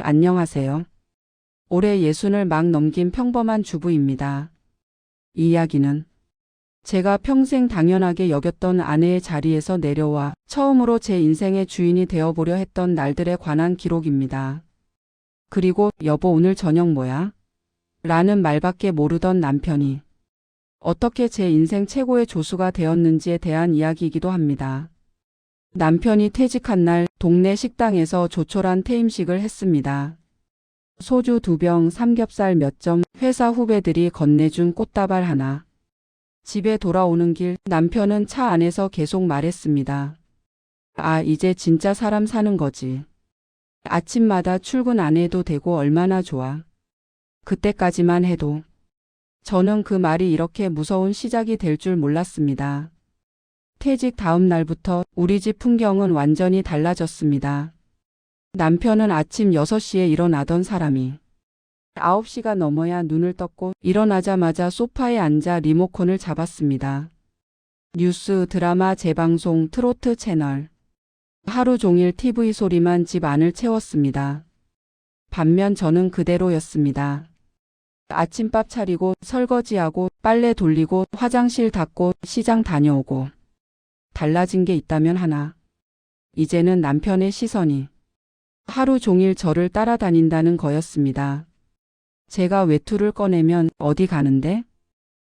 안녕하세요. 올해 60을 막 넘긴 평범한 주부입니다. 이 이야기는 제가 평생 당연하게 여겼던 아내의 자리에서 내려와 처음으로 제 인생의 주인이 되어보려 했던 날들에 관한 기록입니다. 그리고 여보 오늘 저녁 뭐야? 라는 말밖에 모르던 남편이 어떻게 제 인생 최고의 조수가 되었는지에 대한 이야기이기도 합니다. 남편이 퇴직한 날 동네 식당에서 조촐한 퇴임식을 했습니다. 소주 2병, 삼겹살 몇 점, 회사 후배들이 건네준 꽃다발 하나. 집에 돌아오는 길 남편은 차 안에서 계속 말했습니다. 아, 이제 진짜 사람 사는 거지. 아침마다 출근 안 해도 되고 얼마나 좋아. 그때까지만 해도. 저는 그 말이 이렇게 무서운 시작이 될 줄 몰랐습니다. 퇴직 다음 날부터 우리 집 풍경은 완전히 달라졌습니다. 남편은 아침 6시에 일어나던 사람이 9시가 넘어야 눈을 떴고 일어나자마자 소파에 앉아 리모컨을 잡았습니다. 뉴스, 드라마, 재방송, 트로트 채널. 하루 종일 TV 소리만 집 안을 채웠습니다. 반면 저는 그대로였습니다. 아침밥 차리고 설거지하고 빨래 돌리고 화장실 닦고 시장 다녀오고. 달라진 게 있다면 하나. 이제는 남편의 시선이 하루 종일 저를 따라다닌다는 거였습니다. 제가 외투를 꺼내면 어디 가는데?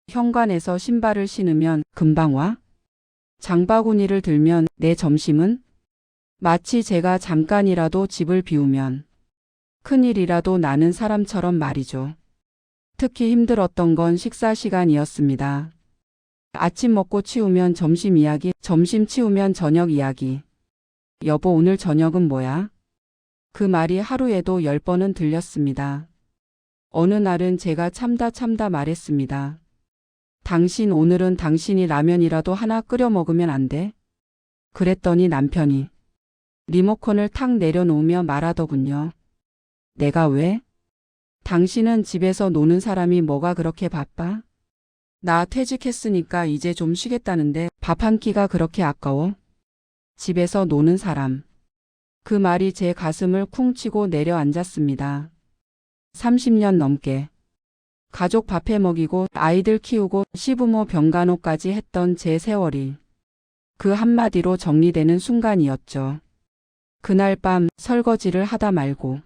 현관에서 신발을 신으면 금방 와? 장바구니를 들면 내 점심은? 마치 제가 잠깐이라도 집을 비우면 큰일이라도 나는 사람처럼 말이죠. 특히 힘들었던 건 식사 시간이었습니다. 아침 먹고 치우면 점심 이야기, 점심 치우면 저녁 이야기. 여보 오늘 저녁은 뭐야? 그 말이 하루에도 10번은 들렸습니다. 어느 날은 제가 참다 말했습니다. 당신 오늘은 당신이 라면이라도 하나 끓여 먹으면 안 돼? 그랬더니 남편이 리모컨을 탁 내려놓으며 말하더군요. 내가 왜? 당신은 집에서 노는 사람이 뭐가 그렇게 바빠? 나 퇴직했으니까 이제 좀 쉬겠다는데 밥 한 끼가 그렇게 아까워? 집에서 노는 사람. 그 말이 제 가슴을 쿵 치고 내려앉았습니다. 30년 넘게 가족 밥해 먹이고 아이들 키우고 시부모 병간호까지 했던 제 세월이 그 한마디로 정리되는 순간이었죠. 그날 밤 설거지를 하다 말고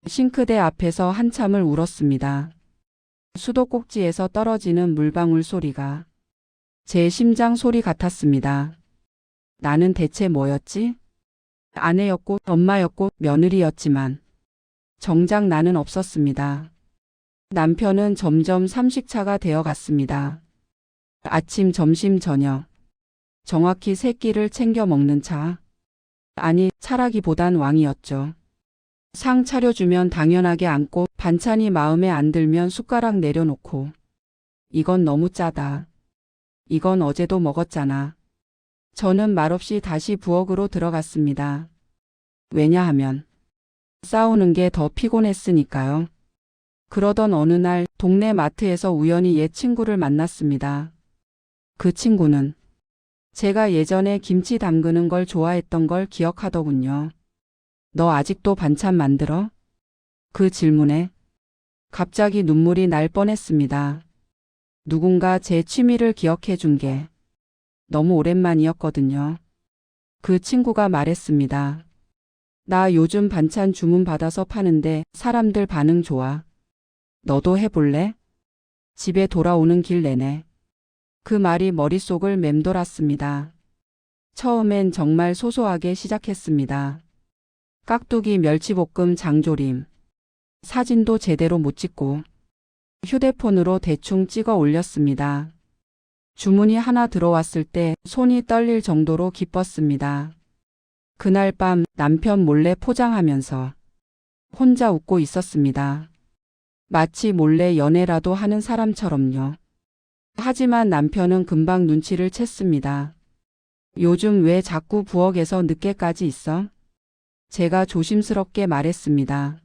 싱크대 앞에서 한참을 울었습니다. 수도꼭지에서 떨어지는 물방울 소리가 제 심장 소리 같았습니다. 나는 대체 뭐였지? 아내였고 엄마였고 며느리였지만 정작 나는 없었습니다. 남편은 점점 삼식차가 되어 갔습니다. 아침, 점심, 저녁. 정확히 3끼를 챙겨 먹는 차. 아니, 차라기보단 왕이었죠. 상 차려주면 당연하게 앉고 반찬이 마음에 안 들면 숟가락 내려놓고 이건 너무 짜다. 이건 어제도 먹었잖아. 저는 말없이 다시 부엌으로 들어갔습니다. 왜냐하면 싸우는 게 더 피곤했으니까요. 그러던 어느 날 동네 마트에서 우연히 옛 친구를 만났습니다. 그 친구는 제가 예전에 김치 담그는 걸 좋아했던 걸 기억하더군요. 너 아직도 반찬 만들어? 그 질문에 갑자기 눈물이 날 뻔했습니다. 누군가 제 취미를 기억해 준 게 너무 오랜만이었거든요. 그 친구가 말했습니다. 나 요즘 반찬 주문 받아서 파는데 사람들 반응 좋아. 너도 해볼래? 집에 돌아오는 길 내내 그 말이 머릿속을 맴돌았습니다. 처음엔 정말 소소하게 시작했습니다. 깍두기, 멸치볶음, 장조림. 사진도 제대로 못 찍고 휴대폰으로 대충 찍어 올렸습니다. 주문이 하나 들어왔을 때 손이 떨릴 정도로 기뻤습니다. 그날 밤 남편 몰래 포장하면서 혼자 웃고 있었습니다. 마치 몰래 연애라도 하는 사람처럼요. 하지만 남편은 금방 눈치를 챘습니다. 요즘 왜 자꾸 부엌에서 늦게까지 있어? 제가 조심스럽게 말했습니다.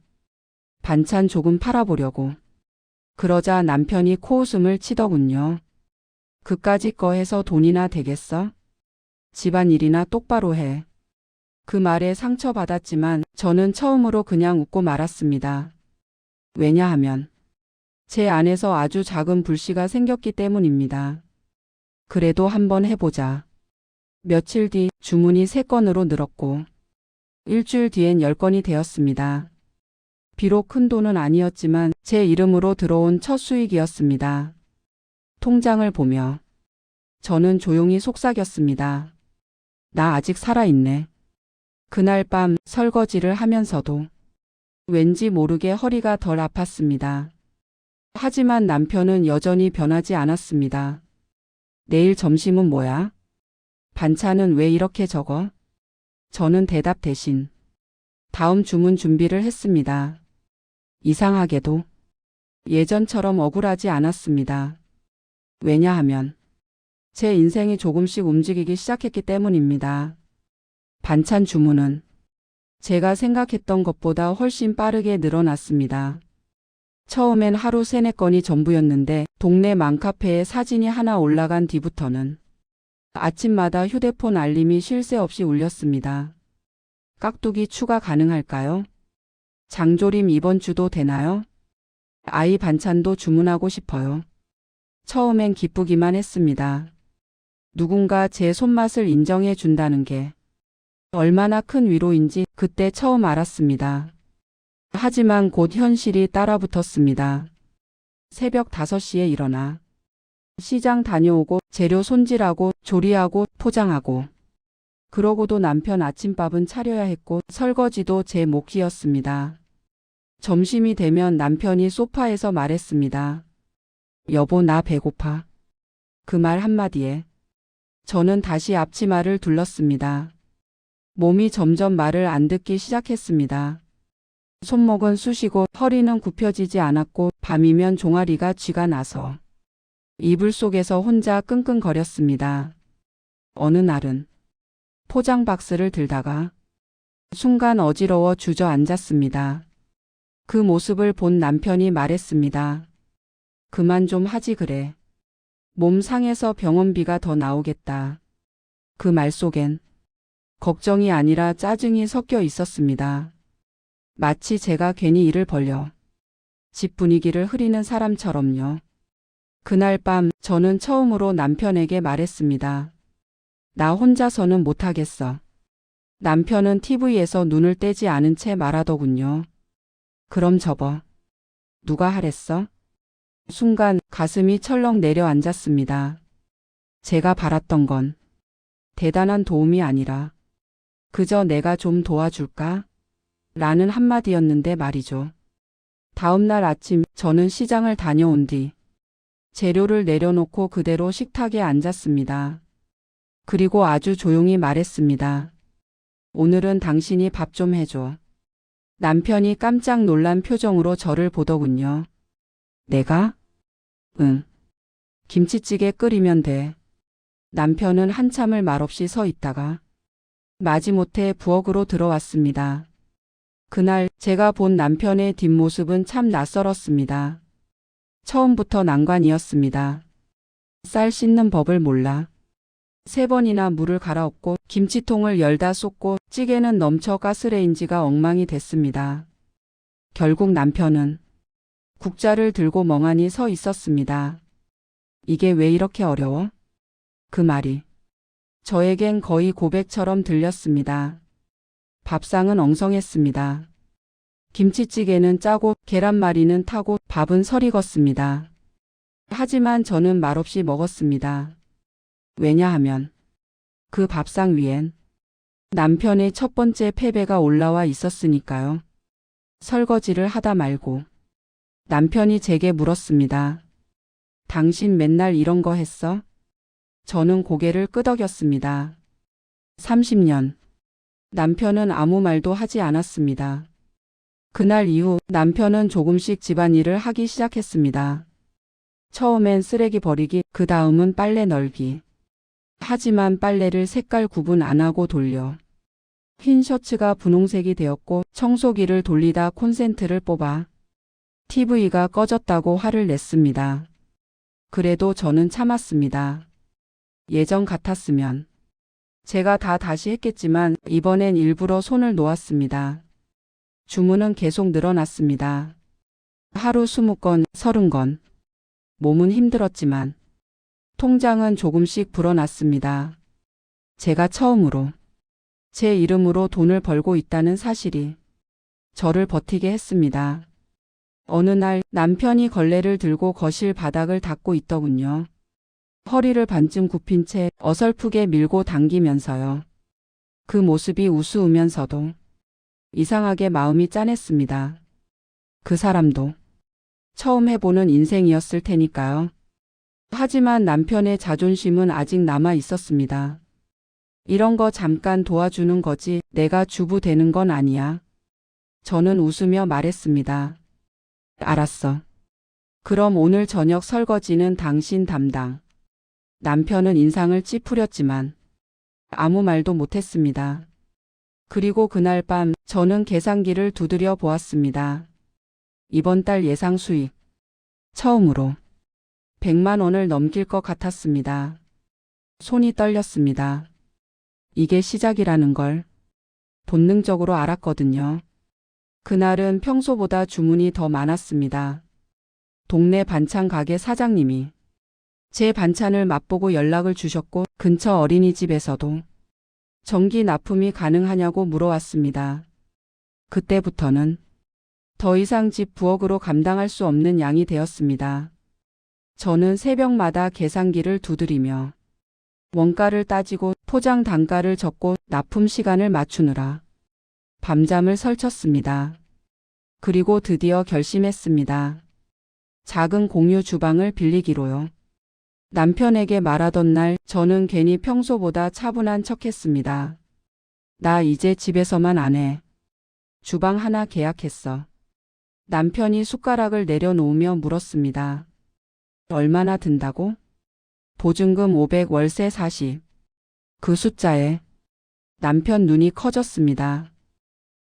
반찬 조금 팔아보려고. 그러자 남편이 코웃음을 치더군요. 그까짓 거 해서 돈이나 되겠어? 집안일이나 똑바로 해. 그 말에 상처받았지만 저는 처음으로 그냥 웃고 말았습니다. 왜냐하면 제 안에서 아주 작은 불씨가 생겼기 때문입니다. 그래도 한번 해보자. 며칠 뒤 주문이 3건으로 늘었고 일주일 뒤엔 10건이 되었습니다. 비록 큰 돈은 아니었지만 제 이름으로 들어온 첫 수익이었습니다. 통장을 보며 저는 조용히 속삭였습니다. 나 아직 살아있네. 그날 밤 설거지를 하면서도 왠지 모르게 허리가 덜 아팠습니다. 하지만 남편은 여전히 변하지 않았습니다. 내일 점심은 뭐야? 반찬은 왜 이렇게 적어? 저는 대답 대신 다음 주문 준비를 했습니다. 이상하게도 예전처럼 억울하지 않았습니다. 왜냐하면 제 인생이 조금씩 움직이기 시작했기 때문입니다. 반찬 주문은 제가 생각했던 것보다 훨씬 빠르게 늘어났습니다. 처음엔 하루 3-4건이 전부였는데 동네 맘카페에 사진이 하나 올라간 뒤부터는 아침마다 휴대폰 알림이 쉴 새 없이 울렸습니다. 깍두기 추가 가능할까요? 장조림 이번 주도 되나요? 아이 반찬도 주문하고 싶어요. 처음엔 기쁘기만 했습니다. 누군가 제 손맛을 인정해 준다는 게 얼마나 큰 위로인지 그때 처음 알았습니다. 하지만 곧 현실이 따라붙었습니다. 새벽 5시에 일어나 시장 다녀오고 재료 손질하고 조리하고 포장하고 그러고도 남편 아침밥은 차려야 했고 설거지도 제 몫이었습니다. 점심이 되면 남편이 소파에서 말했습니다. 여보, 나 배고파. 그 말 한마디에 저는 다시 앞치마를 둘렀습니다. 몸이 점점 말을 안 듣기 시작했습니다. 손목은 쑤시고 허리는 굽혀지지 않았고 밤이면 종아리가 쥐가 나서 이불 속에서 혼자 끙끙거렸습니다. 어느 날은 포장 박스를 들다가 순간 어지러워 주저앉았습니다. 그 모습을 본 남편이 말했습니다. 그만 좀 하지 그래. 몸 상해서 병원비가 더 나오겠다. 그 말 속엔 걱정이 아니라 짜증이 섞여 있었습니다. 마치 제가 괜히 일을 벌려 집 분위기를 흐리는 사람처럼요. 그날 밤 저는 처음으로 남편에게 말했습니다. 나 혼자서는 못하겠어. 남편은 TV에서 눈을 떼지 않은 채 말하더군요. 그럼 접어. 누가 하랬어? 순간 가슴이 철렁 내려앉았습니다. 제가 바랐던 건 대단한 도움이 아니라 그저 내가 좀 도와줄까? 라는 한마디였는데 말이죠. 다음 날 아침 저는 시장을 다녀온 뒤 재료를 내려놓고 그대로 식탁에 앉았습니다. 그리고 아주 조용히 말했습니다. 오늘은 당신이 밥 좀 해줘. 남편이 깜짝 놀란 표정으로 저를 보더군요. 내가? 응. 김치찌개 끓이면 돼. 남편은 한참을 말없이 서 있다가 마지못해 부엌으로 들어왔습니다. 그날 제가 본 남편의 뒷모습은 참 낯설었습니다. 처음부터 난관이었습니다. 쌀 씻는 법을 몰라 3번이나 물을 갈아엎고 김치통을 열다 쏟고 찌개는 넘쳐 가스레인지가 엉망이 됐습니다. 결국 남편은 국자를 들고 멍하니 서 있었습니다. 이게 왜 이렇게 어려워? 그 말이 저에겐 거의 고백처럼 들렸습니다. 밥상은 엉성했습니다. 김치찌개는 짜고 계란말이는 타고 밥은 설익었습니다. 하지만 저는 말없이 먹었습니다. 왜냐하면 그 밥상 위엔 남편의 첫 번째 패배가 올라와 있었으니까요. 설거지를 하다 말고 남편이 제게 물었습니다. 당신 맨날 이런 거 했어? 저는 고개를 끄덕였습니다. 30년. 남편은 아무 말도 하지 않았습니다. 그날 이후 남편은 조금씩 집안일을 하기 시작했습니다. 처음엔 쓰레기 버리기, 그 다음은 빨래 널기. 하지만 빨래를 색깔 구분 안 하고 돌려 흰 셔츠가 분홍색이 되었고 청소기를 돌리다 콘센트를 뽑아 TV가 꺼졌다고 화를 냈습니다. 그래도 저는 참았습니다. 예전 같았으면 제가 다시 했겠지만 이번엔 일부러 손을 놓았습니다. 주문은 계속 늘어났습니다. 하루 20건, 30건. 몸은 힘들었지만 통장은 조금씩 불어났습니다. 제가 처음으로 제 이름으로 돈을 벌고 있다는 사실이 저를 버티게 했습니다. 어느 날 남편이 걸레를 들고 거실 바닥을 닦고 있더군요. 허리를 반쯤 굽힌 채 어설프게 밀고 당기면서요. 그 모습이 우스우면서도 이상하게 마음이 짠했습니다. 그 사람도 처음 해보는 인생이었을 테니까요. 하지만 남편의 자존심은 아직 남아 있었습니다. 이런 거 잠깐 도와주는 거지 내가 주부 되는 건 아니야. 저는 웃으며 말했습니다. 알았어. 그럼 오늘 저녁 설거지는 당신 담당. 남편은 인상을 찌푸렸지만 아무 말도 못했습니다. 그리고 그날 밤 저는 계산기를 두드려 보았습니다. 이번 달 예상 수익 처음으로 100만 원을 넘길 것 같았습니다. 손이 떨렸습니다. 이게 시작이라는 걸 본능적으로 알았거든요. 그날은 평소보다 주문이 더 많았습니다. 동네 반찬 가게 사장님이 제 반찬을 맛보고 연락을 주셨고 근처 어린이집에서도 정기 납품이 가능하냐고 물어왔습니다. 그때부터는 더 이상 집 부엌으로 감당할 수 없는 양이 되었습니다. 저는 새벽마다 계산기를 두드리며 원가를 따지고 포장 단가를 적고 납품 시간을 맞추느라 밤잠을 설쳤습니다. 그리고 드디어 결심했습니다. 작은 공유 주방을 빌리기로요. 남편에게 말하던 날 저는 괜히 평소보다 차분한 척했습니다. 나 이제 집에서만 안 해. 주방 하나 계약했어. 남편이 숟가락을 내려놓으며 물었습니다. 얼마나 든다고? 보증금 500, 월세 40. 그 숫자에 남편 눈이 커졌습니다.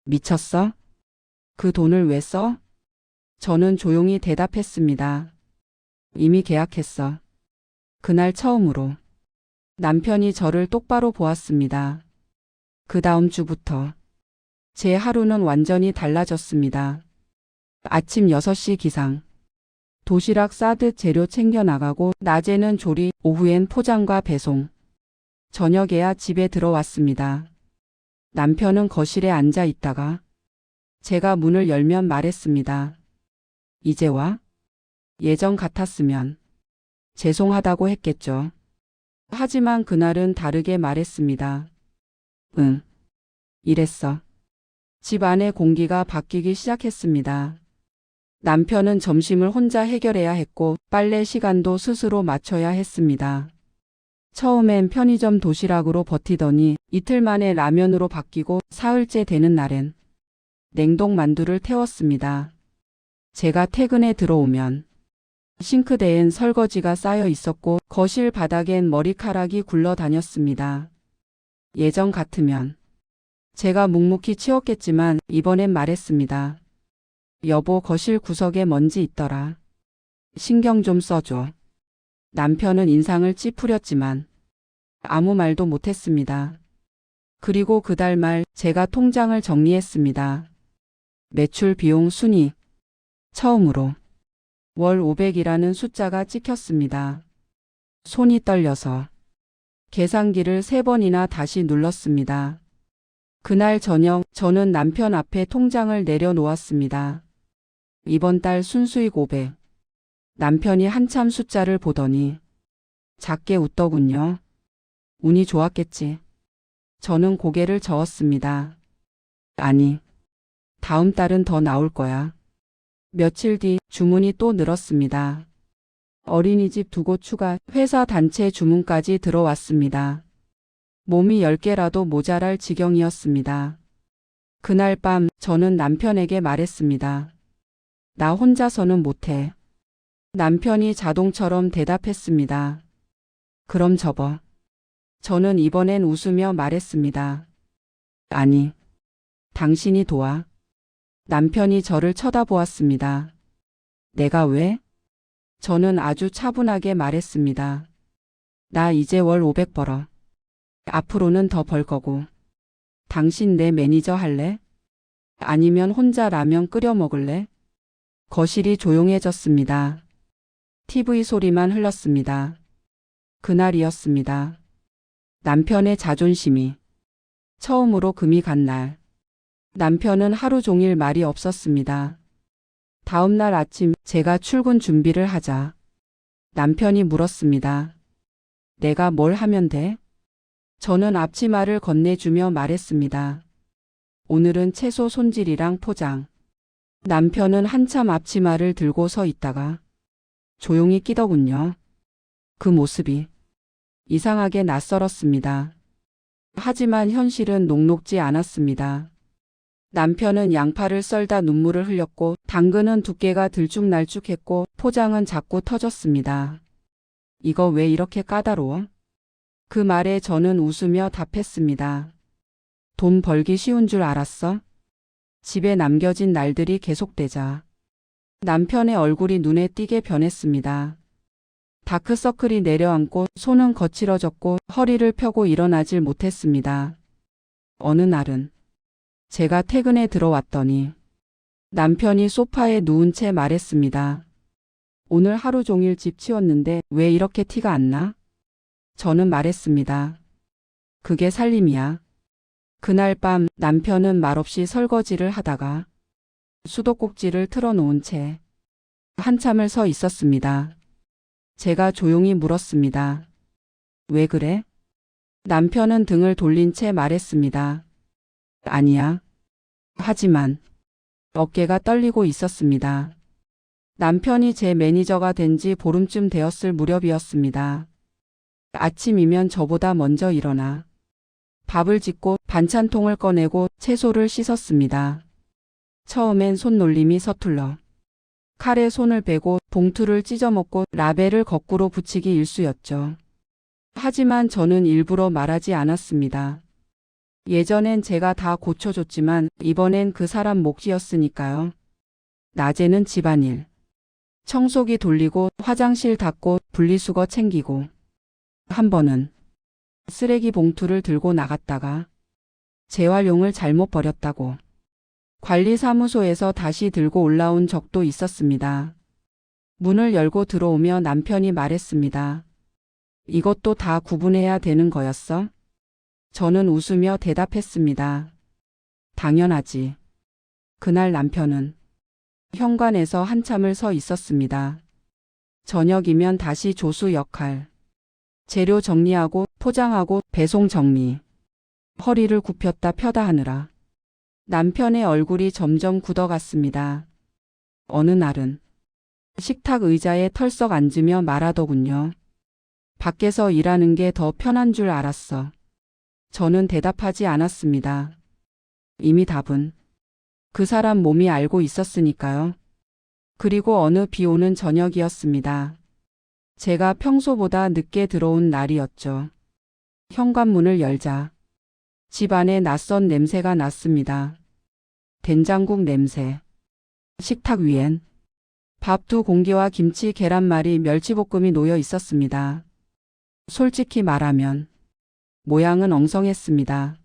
미쳤어? 그 돈을 왜 써? 저는 조용히 대답했습니다. 이미 계약했어. 그날 처음으로 남편이 저를 똑바로 보았습니다. 그 다음 주부터 제 하루는 완전히 달라졌습니다. 아침 6시 기상. 도시락 싸듯 재료 챙겨 나가고 낮에는 조리, 오후엔 포장과 배송. 저녁에야 집에 들어왔습니다. 남편은 거실에 앉아 있다가 제가 문을 열면 말했습니다. 이제 와? 예전 같았으면 죄송하다고 했겠죠. 하지만 그날은 다르게 말했습니다. 응. 이랬어. 집 안의 공기가 바뀌기 시작했습니다. 남편은 점심을 혼자 해결해야 했고 빨래 시간도 스스로 맞춰야 했습니다. 처음엔 편의점 도시락으로 버티더니 이틀 만에 라면으로 바뀌고 사흘째 되는 날엔 냉동 만두를 태웠습니다. 제가 퇴근에 들어오면 싱크대엔 설거지가 쌓여 있었고 거실 바닥엔 머리카락이 굴러다녔습니다. 예전 같으면 제가 묵묵히 치웠겠지만 이번엔 말했습니다. 여보, 거실 구석에 먼지 있더라. 신경 좀 써줘. 남편은 인상을 찌푸렸지만 아무 말도 못했습니다. 그리고 그달 말 제가 통장을 정리했습니다. 매출 비용 순위. 처음으로 월 500이라는 숫자가 찍혔습니다. 손이 떨려서 계산기를 3번이나 다시 눌렀습니다. 그날 저녁 저는 남편 앞에 통장을 내려놓았습니다. 이번 달 순수익 500. 남편이 한참 숫자를 보더니 작게 웃더군요. 운이 좋았겠지. 저는 고개를 저었습니다. 아니, 다음 달은 더 나올 거야. 며칠 뒤 주문이 또 늘었습니다. 어린이집 2곳 추가, 회사 단체 주문까지 들어왔습니다. 몸이 10개라도 모자랄 지경이었습니다. 그날 밤 저는 남편에게 말했습니다. 나 혼자서는 못해. 남편이 자동처럼 대답했습니다. 그럼 접어. 저는 이번엔 웃으며 말했습니다. 아니, 당신이 도와. 남편이 저를 쳐다보았습니다. 내가 왜? 저는 아주 차분하게 말했습니다. 나 이제 월 500 벌어. 앞으로는 더 벌 거고. 당신 내 매니저 할래? 아니면 혼자 라면 끓여 먹을래? 거실이 조용해졌습니다. TV 소리만 흘렀습니다. 그날이었습니다. 남편의 자존심이 처음으로 금이 간 날. 남편은 하루 종일 말이 없었습니다. 다음 날 아침 제가 출근 준비를 하자 남편이 물었습니다. 내가 뭘 하면 돼? 저는 앞치마를 건네주며 말했습니다. 오늘은 채소 손질이랑 포장. 남편은 한참 앞치마를 들고 서 있다가 조용히 끼더군요. 그 모습이 이상하게 낯설었습니다. 하지만 현실은 녹록지 않았습니다. 남편은 양파를 썰다 눈물을 흘렸고 당근은 두께가 들쭉날쭉했고 포장은 자꾸 터졌습니다. 이거 왜 이렇게 까다로워? 그 말에 저는 웃으며 답했습니다. 돈 벌기 쉬운 줄 알았어? 집에 남겨진 날들이 계속되자. 남편의 얼굴이 눈에 띄게 변했습니다. 다크서클이 내려앉고 손은 거칠어졌고 허리를 펴고 일어나질 못했습니다. 어느 날은 제가 퇴근에 들어왔더니 남편이 소파에 누운 채 말했습니다. 오늘 하루 종일 집 치웠는데 왜 이렇게 티가 안 나? 저는 말했습니다. 그게 살림이야. 그날 밤 남편은 말없이 설거지를 하다가 수도꼭지를 틀어놓은 채 한참을 서 있었습니다. 제가 조용히 물었습니다. 왜 그래? 남편은 등을 돌린 채 말했습니다. 아니야. 하지만 어깨가 떨리고 있었습니다. 남편이 제 매니저가 된 지 보름쯤 되었을 무렵이었습니다. 아침이면 저보다 먼저 일어나 밥을 짓고 반찬통을 꺼내고 채소를 씻었습니다. 처음엔 손놀림이 서툴러 칼에 손을 빼고 봉투를 찢어먹고 라벨을 거꾸로 붙이기 일쑤였죠. 하지만 저는 일부러 말하지 않았습니다. 예전엔 제가 다 고쳐줬지만 이번엔 그 사람 몫이었으니까요. 낮에는 집안일, 청소기 돌리고 화장실 닦고 분리수거 챙기고 한 번은 쓰레기 봉투를 들고 나갔다가 재활용을 잘못 버렸다고 관리사무소에서 다시 들고 올라온 적도 있었습니다. 문을 열고 들어오며 남편이 말했습니다. 이것도 다 구분해야 되는 거였어? 저는 웃으며 대답했습니다. 당연하지. 그날 남편은 현관에서 한참을 서 있었습니다. 저녁이면 다시 조수 역할. 재료 정리하고 포장하고 배송 정리. 허리를 굽혔다 펴다 하느라 남편의 얼굴이 점점 굳어갔습니다. 어느 날은 식탁 의자에 털썩 앉으며 말하더군요. 밖에서 일하는 게 더 편한 줄 알았어. 저는 대답하지 않았습니다. 이미 답은 그 사람 몸이 알고 있었으니까요. 그리고 어느 비 오는 저녁이었습니다. 제가 평소보다 늦게 들어온 날이었죠. 현관문을 열자 집 안에 낯선 냄새가 났습니다. 된장국 냄새. 식탁 위엔 밥 2공기와 김치, 계란말이, 멸치볶음이 놓여 있었습니다. 솔직히 말하면 모양은 엉성했습니다.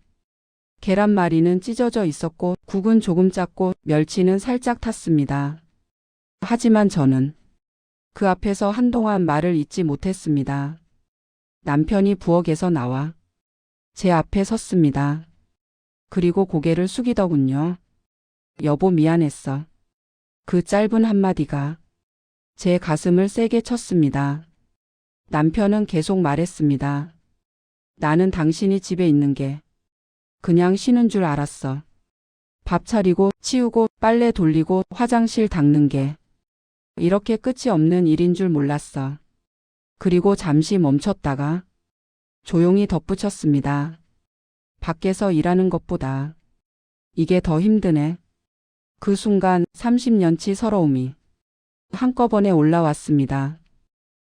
계란말이는 찢어져 있었고 국은 조금 작고 멸치는 살짝 탔습니다. 하지만 저는 그 앞에서 한동안 말을 잇지 못했습니다. 남편이 부엌에서 나와 제 앞에 섰습니다. 그리고 고개를 숙이더군요. 여보 미안했어. 그 짧은 한마디가 제 가슴을 세게 쳤습니다. 남편은 계속 말했습니다. 나는 당신이 집에 있는 게 그냥 쉬는 줄 알았어. 밥 차리고 치우고 빨래 돌리고 화장실 닦는 게 이렇게 끝이 없는 일인 줄 몰랐어. 그리고 잠시 멈췄다가 조용히 덧붙였습니다. 밖에서 일하는 것보다 이게 더 힘드네. 그 순간 30년치 서러움이 한꺼번에 올라왔습니다.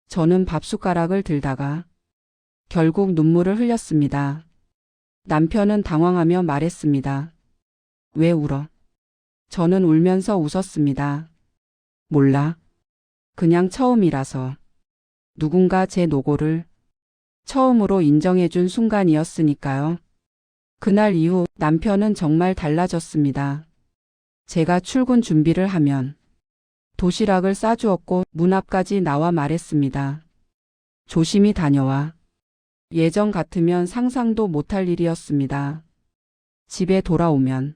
저는 밥숟가락을 들다가 결국 눈물을 흘렸습니다. 남편은 당황하며 말했습니다. 왜 울어? 저는 울면서 웃었습니다. 몰라. 그냥 처음이라서. 누군가 제 노고를 처음으로 인정해준 순간이었으니까요. 그날 이후 남편은 정말 달라졌습니다. 제가 출근 준비를 하면 도시락을 싸주었고 문 앞까지 나와 말했습니다. 조심히 다녀와. 예전 같으면 상상도 못할 일이었습니다. 집에 돌아오면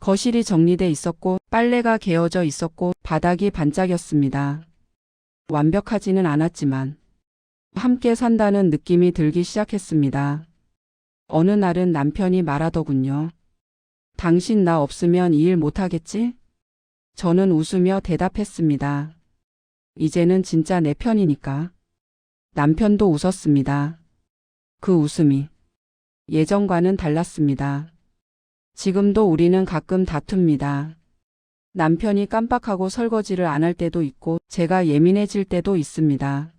거실이 정리돼 있었고 빨래가 개어져 있었고 바닥이 반짝였습니다. 완벽하지는 않았지만 함께 산다는 느낌이 들기 시작했습니다. 어느 날은 남편이 말하더군요. 당신 나 없으면 이 일 못하겠지? 저는 웃으며 대답했습니다. 이제는 진짜 내 편이니까. 남편도 웃었습니다. 그 웃음이 예전과는 달랐습니다. 지금도 우리는 가끔 다툽니다. 남편이 깜빡하고 설거지를 안 할 때도 있고 제가 예민해질 때도 있습니다.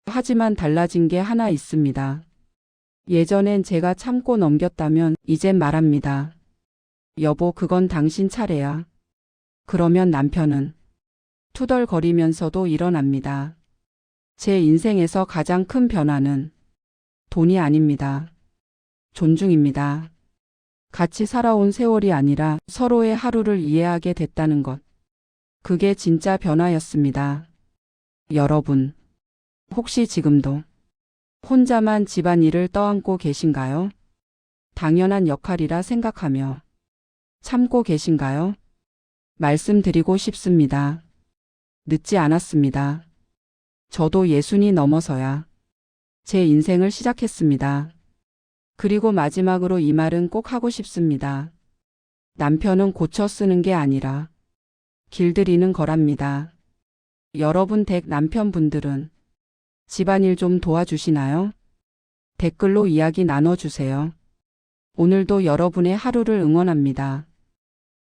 하지만 달라진 게 하나 있습니다. 예전엔 제가 참고 넘겼다면 이젠 말합니다. 여보, 그건 당신 차례야. 그러면 남편은 투덜거리면서도 일어납니다. 제 인생에서 가장 큰 변화는 돈이 아닙니다. 존중입니다. 같이 살아온 세월이 아니라 서로의 하루를 이해하게 됐다는 것. 그게 진짜 변화였습니다. 여러분, 혹시 지금도 혼자만 집안일을 떠안고 계신가요? 당연한 역할이라 생각하며 참고 계신가요? 말씀드리고 싶습니다. 늦지 않았습니다. 저도 60이 넘어서야 제 인생을 시작했습니다. 그리고 마지막으로 이 말은 꼭 하고 싶습니다. 남편은 고쳐 쓰는 게 아니라 길들이는 거랍니다. 여러분 댁 남편분들은 집안일 좀 도와주시나요? 댓글로 이야기 나눠주세요. 오늘도 여러분의 하루를 응원합니다.